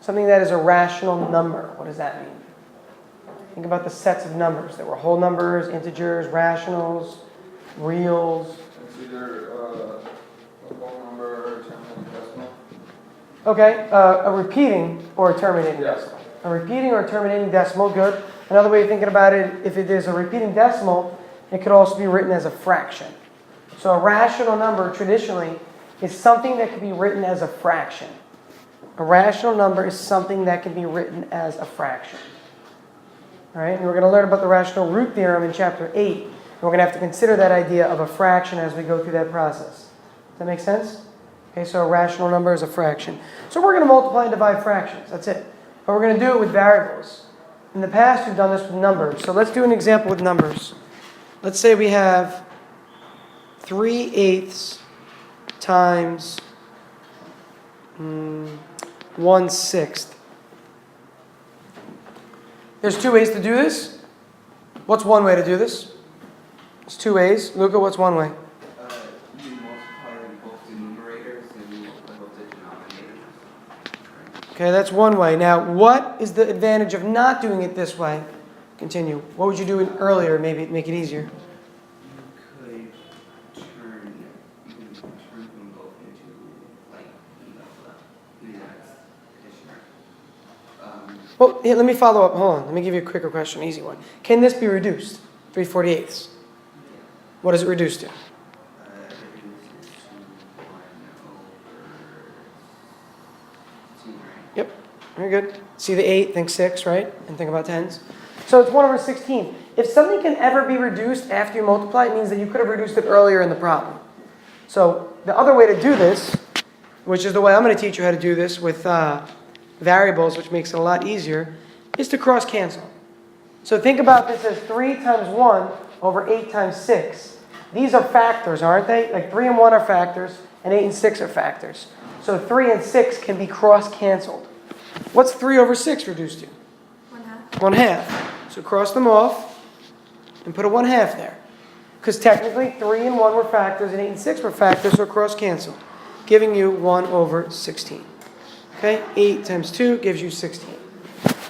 Something that is a rational number. What does that mean? Think about the sets of numbers. There were whole numbers, integers, rationals, reals. It's either a whole number or a terminating decimal. Okay, a repeating or a terminating decimal. A repeating or a terminating decimal, good. Another way of thinking about it, if it is a repeating decimal, it could also be written as a fraction. So a rational number, traditionally, is something that can be written as a fraction. A rational number is something that can be written as a fraction. All right, and we're going to learn about the rational root theorem in chapter 8. And we're going to have to consider that idea of a fraction as we go through that process. Does that make sense? Okay, so a rational number is a fraction. So we're going to multiply and divide fractions. That's it. But we're going to do it with variables. In the past, we've done this with numbers. So let's do an example with numbers. Let's say we have 3/8 times 1/6. There's two ways to do this. What's one way to do this? There's two ways. Luca, what's one way? You multiply both the numerators and you multiply both the denominators. Okay, that's one way. Now, what is the advantage of not doing it this way? Continue. What would you do earlier, maybe make it easier? You could turn them both into like the next addition. Well, here, let me follow up. Hold on. Let me give you a quicker question, easy one. Can this be reduced? 3/48. What is it reduced to? It reduces to 1/2, right? Yep. Very good. See the 8, think 6, right? And think about tens. So it's 1/16. If something can ever be reduced after you multiply, it means that you could have reduced it earlier in the problem. So the other way to do this, which is the way I'm going to teach you how to do this with variables, which makes it a lot easier, is to cross cancel. So think about this as 3 times 1 over 8 times 6. These are factors, aren't they? Like 3 and 1 are factors, and 8 and 6 are factors. So 3 and 6 can be cross-canceled. What's 3 over 6 reduced to? 1/2. 1/2. So cross them off and put a 1/2 there. Because technically 3 and 1 were factors and 8 and 6 were factors, so cross-cancel, giving you 1/16. Okay, 8 times 2 gives you 16.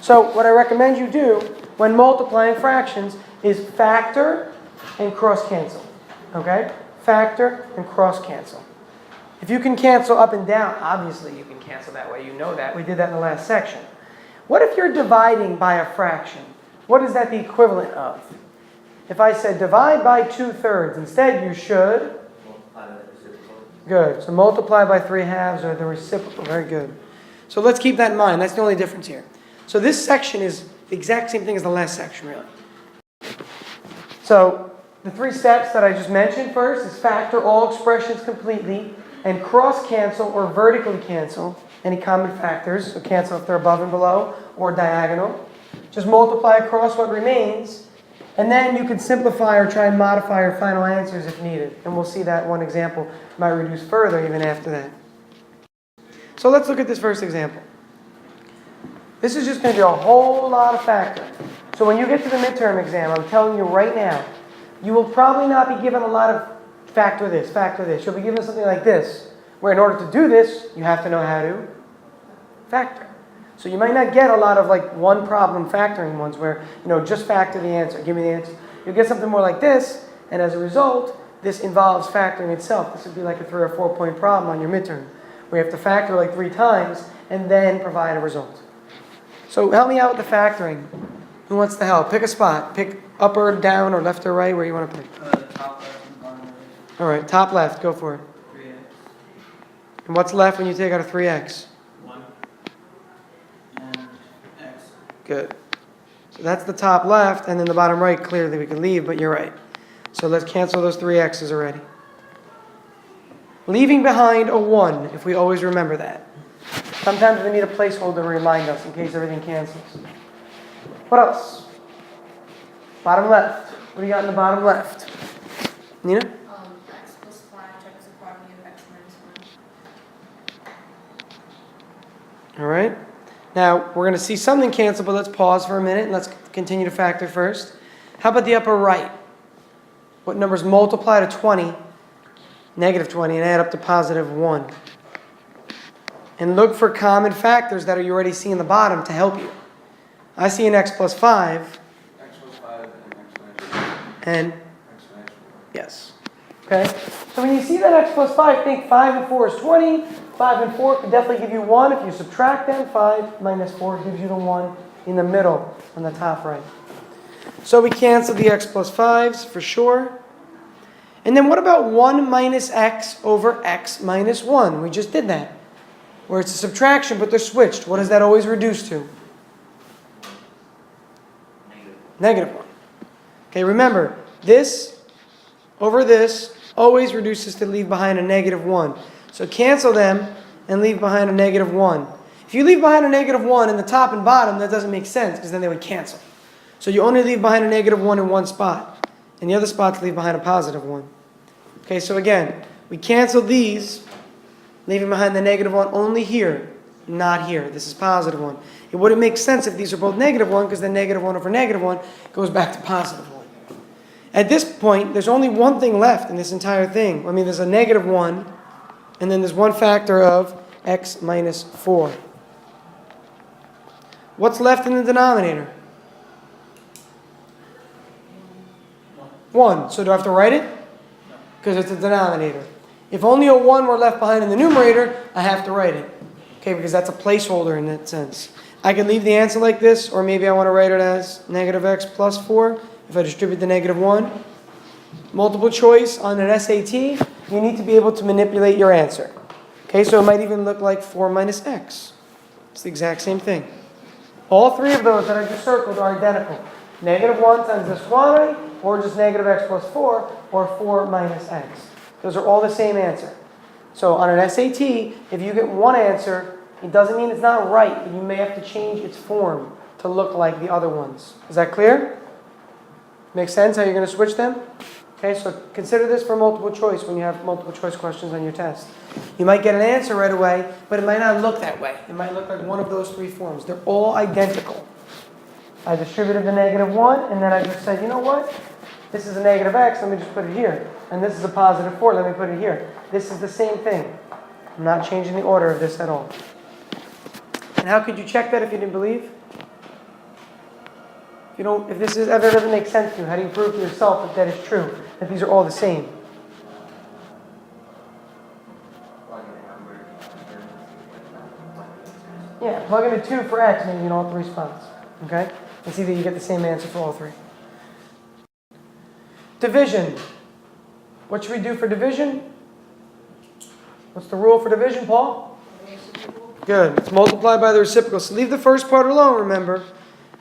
So what I recommend you do when multiplying fractions is factor and cross-cancel. Okay? Factor and cross-cancel. If you can cancel up and down, obviously you can cancel that way. You know that. We did that in the last section. What if you're dividing by a fraction? What is that the equivalent of? If I said divide by 2/3, instead you should? Multiply by the reciprocal. Good. So multiply by 3/2 or the reciprocal. Very good. So let's keep that in mind. That's the only difference here. So this section is the exact same thing as the last section, really. So the 3 steps that I just mentioned first is factor all expressions completely and cross-cancel or vertically cancel any common factors. So cancel if they're above and below or diagonal. Just multiply across what remains. And then you can simplify or try and modify your final answers if needed. And we'll see that one example might reduce further even after that. So let's look at this first example. This is just going to be a whole lot of factoring. So when you get to the midterm exam, I'm telling you right now, you will probably not be given a lot of factor this, factor this. You'll be given something like this, where in order to do this, you have to know how to factor. So you might not get a lot of like one problem factoring ones where, just factor the answer, give me the answer. You'll get something more like this, and as a result, this involves factoring itself. This would be like a 3 or 4 point problem on your midterm, where you have to factor like 3 times and then provide a result. So help me out with the factoring. Who wants to help? Pick a spot. Pick up or down or left or right, where you want to pick. Top left and bottom right. All right, top left, go for it. 3x. And what's left when you take out a 3x? 1. And x. Good. So that's the top left, and then the bottom right, clearly we can leave, but you're right. So let's cancel those 3 x's already. Leaving behind a 1, if we always remember that. Sometimes we need a placeholder to remind us in case everything cancels. What else? Bottom left. What do you got in the bottom left? Nina? X plus 5 times the quantity of x minus 1. All right. Now, we're going to see something cancel, but let's pause for a minute and let's continue to factor first. How about the upper right? What numbers multiply to 20, negative 20, and add up to positive 1? and look for common factors that you already see in the bottom to help you. I see an x plus 5. X plus 5 and And, exponential. yes. Okay? So when you see that x plus 5, think 5 and 4 is 20. 5 and 4 could definitely give you 1. If you subtract them, 5 minus 4 gives you the 1 in the middle on the top right. So we cancel the x plus 5s for sure. And then what about 1 minus x over x minus 1? We just did that. Where it's a subtraction, but they're switched. What does that always reduce to? Negative 1. Okay, remember, this over this always reduces to leave behind a negative 1. So cancel them and leave behind a negative 1. If you leave behind a negative 1 in the top and bottom, that doesn't make sense because then they would cancel. So you only leave behind a negative 1 in one spot. And the other spots leave behind a positive 1. Okay, so again, we cancel these, leaving behind the negative 1 only here, not here. This is positive 1. It wouldn't make sense if these are both negative 1 because then negative 1 over negative 1 goes back to positive 1. At this point, there's only one thing left in this entire thing. I mean, there's a negative 1, and then there's one factor of x minus 4. What's left in the denominator? 1. So do I have to write it? Because it's a denominator. If only a 1 were left behind in the numerator, I have to write it. Okay, because that's a placeholder in that sense. I can leave the answer like this, or maybe I want to write it as negative x plus 4. If I distribute the negative 1. Multiple choice on an SAT, you need to be able to manipulate your answer. Okay, so it might even look like 4 minus x. It's the exact same thing. All three of those that I just circled are identical. Negative 1 times this quantity, or just negative x plus 4, or 4 minus x. Those are all the same answer. So on an SAT, if you get one answer, it doesn't mean it's not right. You may have to change its form to look like the other ones. Is that clear? Make sense how you're going to switch them? Okay, so consider this for multiple choice when you have multiple choice questions on your test. You might get an answer right away, but it might not look that way. It might look like one of those three forms. They're all identical. I distributed the negative 1, and then I just said, you know what? This is a negative x, let me just put it here. And this is a positive 4, let me put it here. This is the same thing. I'm not changing the order of this at all. And how could you check that if you didn't believe? If this ever doesn't make sense to you, how do you prove to yourself that that is true? That these are all the same? Yeah, plug in a 2 for x, maybe in all three spots. Okay? And see that you get the same answer for all three. Division. What should we do for division? What's the rule for division, Paul? Good. It's multiply by the reciprocal. So leave the first part alone, remember,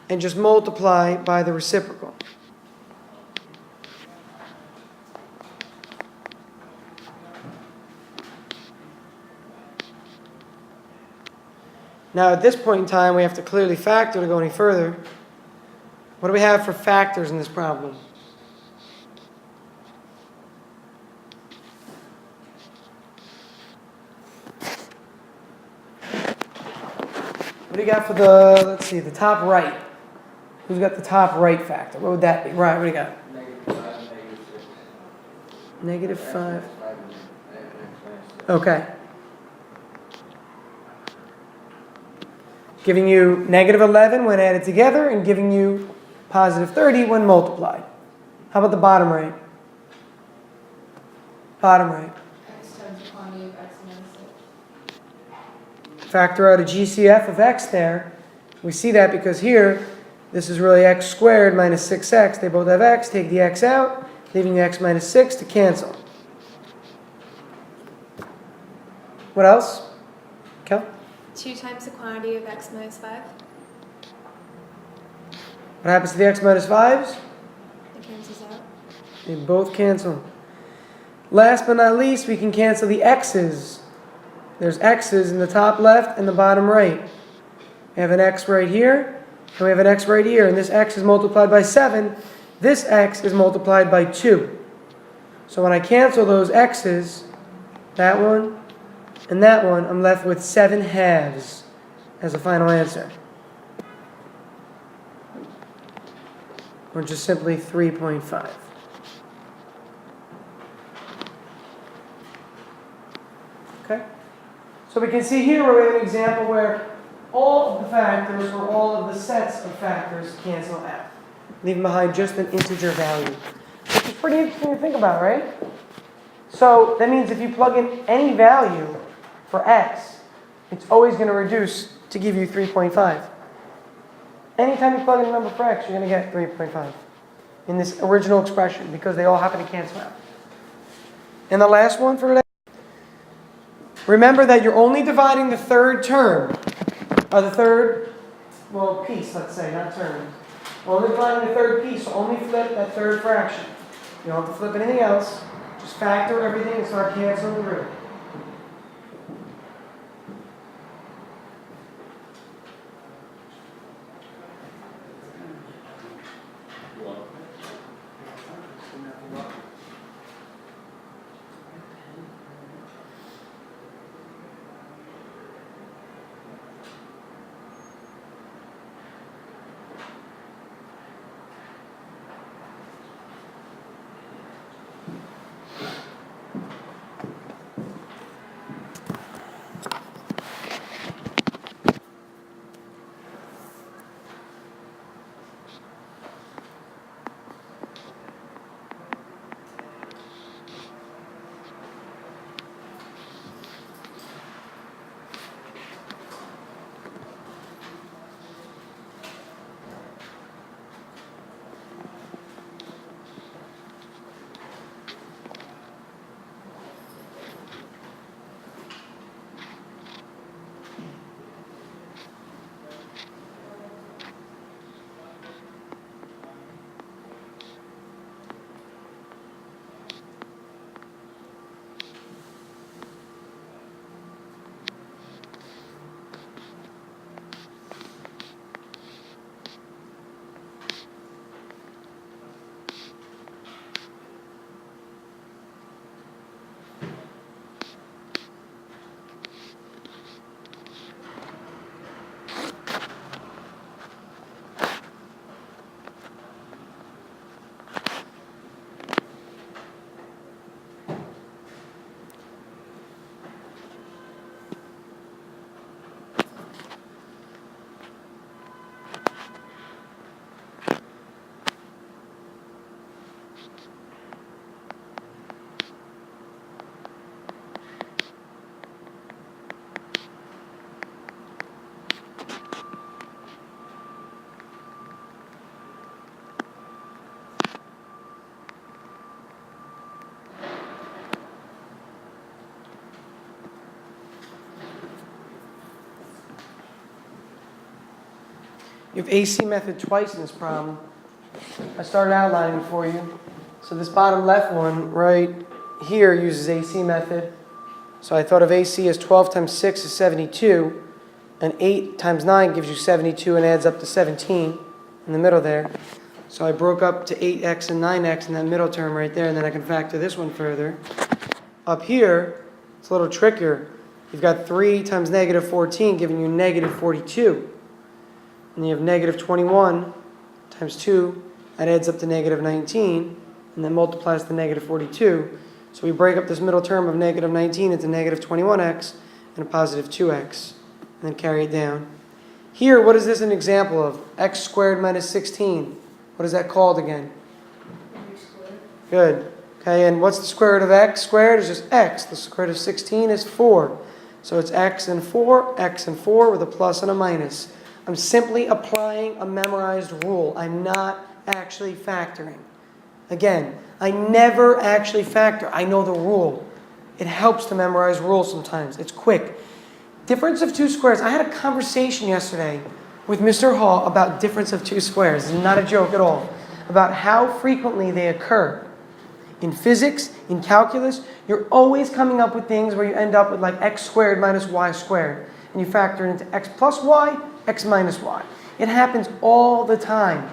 and just multiply by the reciprocal. Now, at this point in time, we have to clearly factor to go any further. What do we have for factors in this problem? What do you got for the, let's see, the top right? Who's got the top right factor? What would that be? Right, what do you got? Negative 5, negative 6. Negative 5. 5 and x minus 6. Okay. Giving you negative 11 when added together and giving you positive 30 when multiplied. How about the bottom right? Bottom right. X times the quantity of x minus 6. Factor out a GCF of x there. We see that because here, this is really x squared minus 6x. They both have x. Take the x out, leaving the x minus 6 to cancel. What else? Kel? 2 times the quantity of x minus 5. What happens to the x minus 5s? It cancels out. They both cancel. Last but not least, we can cancel the x's. There's x's in the top left and the bottom right. We have an x right here, and we have an x right here. And this x is multiplied by 7. This x is multiplied by 2. So when I cancel those x's, that one and that one, I'm left with 7 halves as a final answer. Or just simply 3.5. Okay? So we can see here where we have an example where all of the factors or all of the sets of factors cancel out, leaving behind just an integer value. Which is pretty interesting to think about, right? So that means if you plug in any value for x, it's always going to reduce to give you 3.5. Anytime you plug in a number for x, you're going to get 3.5 in this original expression because they all happen to cancel out. And the last one for today, remember that you're only dividing the third term, or the third, well, piece, let's say, not term. We're only dividing the third piece, so only flip that third fraction. You don't have to flip anything else. Just factor everything and start canceling the root. You have AC method twice in this problem. I started outlining it for you. So this bottom left one right here uses AC method. So I thought of AC as 12 times 6 is 72. And 8 times 9 gives you 72 and adds up to 17 in the middle there. So I broke up to 8x and 9x in that middle term right there. And then I can factor this one further. Up here, it's a little trickier. You've got 3 times negative 14 giving you negative 42. And you have negative 21 times 2, that adds up to negative 19, and then multiplies to negative 42. So we break up this middle term of negative 19 into negative 21x and a positive 2x, and then carry it down. Here, what is this an example of? X squared minus 16. What is that called again? Good. Okay, and what's the square root of x squared? Is just x. The square root of 16 is 4. So it's x and 4 with a plus and a minus. I'm simply applying a memorized rule. I'm not actually factoring. Again, I never actually factor. I know the rule. It helps to memorize rules sometimes. It's quick. Difference of two squares. I had a conversation yesterday with Mr. Hall about difference of two squares. It's not a joke at all. About how frequently they occur. In physics, in calculus, you're always coming up with things where you end up with like x squared minus y squared. And you factor it into x plus y, x minus y. It happens all the time.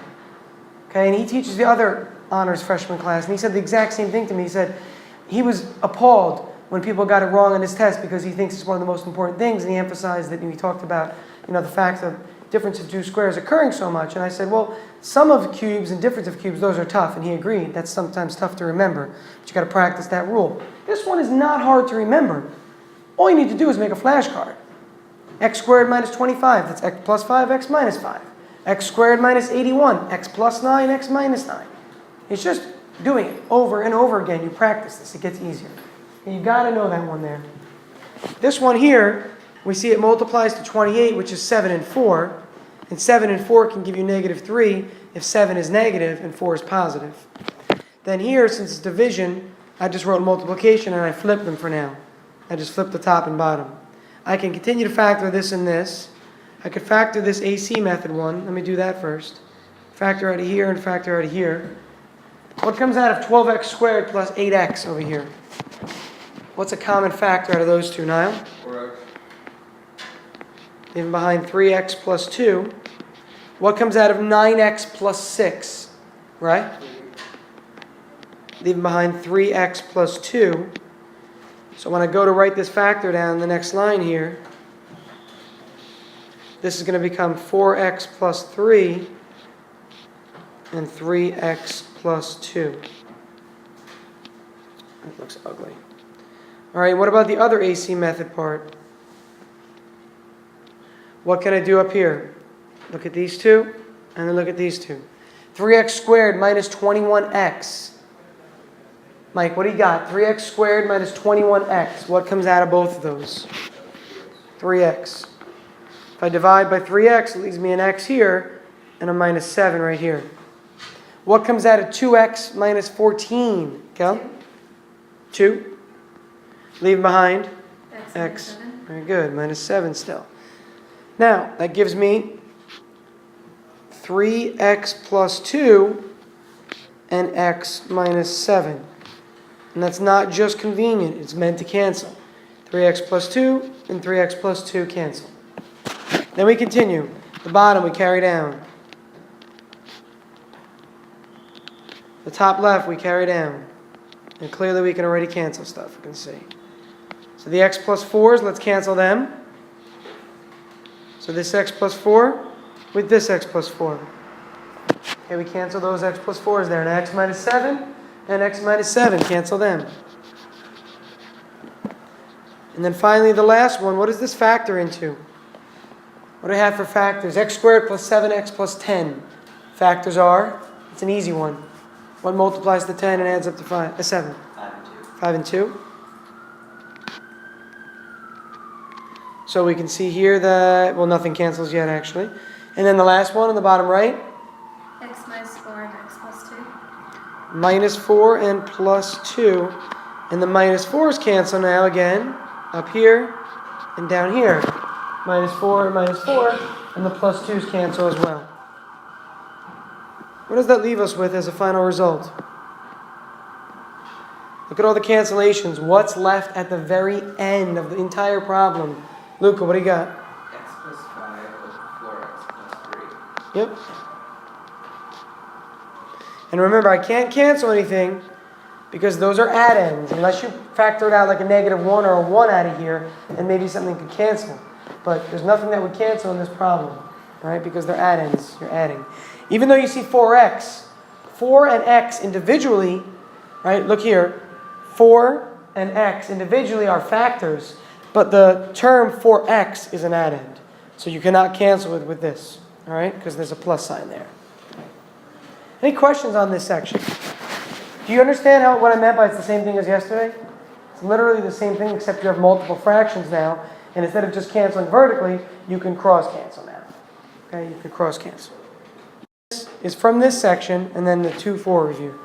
Okay, and he teaches the other honors freshman class, and he said the exact same thing to me. He said he was appalled when people got it wrong on his test because he thinks it's one of the most important things, and he emphasized that he talked about, the fact of difference of two squares occurring so much. And I said, well, sum of cubes and difference of cubes, those are tough. And he agreed. That's sometimes tough to remember, but you got to practice that rule. This one is not hard to remember. All you need to do is make a flashcard. X squared minus 25, that's x plus 5, x minus 5. X squared minus 81, x plus 9, x minus 9. It's just doing it over and over again. You practice this, it gets easier. And you got to know that one there. This one here, we see it multiplies to 28, which is 7 and 4. And 7 and 4 can give you negative 3 if 7 is negative and 4 is positive. Then here, since it's division, I just wrote multiplication and I flipped them for now. I just flipped the top and bottom. I can continue to factor this and this. I could factor this AC method one. Let me do that first. Factor out of here and factor out of here. What comes out of 12x squared plus 8x over here? What's a common factor out of those two, Niall? 4x. Leaving behind 3x plus 2. What comes out of 9x plus 6? Right? Leaving behind 3x plus 2. So when I go to write this factor down, the next line here, this is going to become 4x plus 3 and 3x plus 2. That looks ugly. All right, what about the other AC method part? What can I do up here? Look at these two, and then look at these two. 3x squared minus 21x. Mike, what do you got? 3x squared minus 21x. What comes out of both of those? 3x. If I divide by 3x, it leaves me an x here and a minus 7 right here. What comes out of 2x minus 14? Kel? 2. Leave behind x. Very good. Minus 7 still. Now, that gives me 3x plus 2 and x minus 7. And that's not just convenient. It's meant to cancel. 3x plus 2 and 3x plus 2 cancel. Then we continue. The bottom we carry down. The top left we carry down. And clearly we can already cancel stuff, you can see. So the x plus 4s, let's cancel them. So this x plus 4 with this x plus 4. Okay, we cancel those x plus 4s there. And x minus 7 and x minus 7, cancel them. And then finally the last one, what does this factor into? What do I have for factors? X squared plus 7x plus 10. Factors are, it's an easy one. What multiplies to 10 and adds up to 7? 5 and 2. 5 and 2. So we can see here that, well, nothing cancels yet actually. And then the last one on the bottom right. X minus 4 and x plus 2. Minus 4 and plus 2. And the minus 4's cancel now again. Up here and down here. Minus 4 and minus 4. And the plus 2's cancel as well. What does that leave us with as a final result? Look at all the cancellations. What's left at the very end of the entire problem? Luca, what do you got? X plus 5 with 4x plus 3. Yep. And remember, I can't cancel anything because those are add-ins. Unless you factor it out like a negative 1 or a 1 out of here, and maybe something could cancel. But there's nothing that would cancel in this problem, right? Because they're add-ins. You're adding. Even though you see 4x, 4 and x individually, right? Look here. 4 and x individually are factors, but the term 4x is an add-end. So you cannot cancel it with this, all right? Because there's a plus sign there. Any questions on this section? Do you understand what I meant by it's the same thing as yesterday? It's literally the same thing except you have multiple fractions now, and instead of just canceling vertically, you can cross-cancel now. Okay, you can cross-cancel. This is from this section, and then the 2-4 review.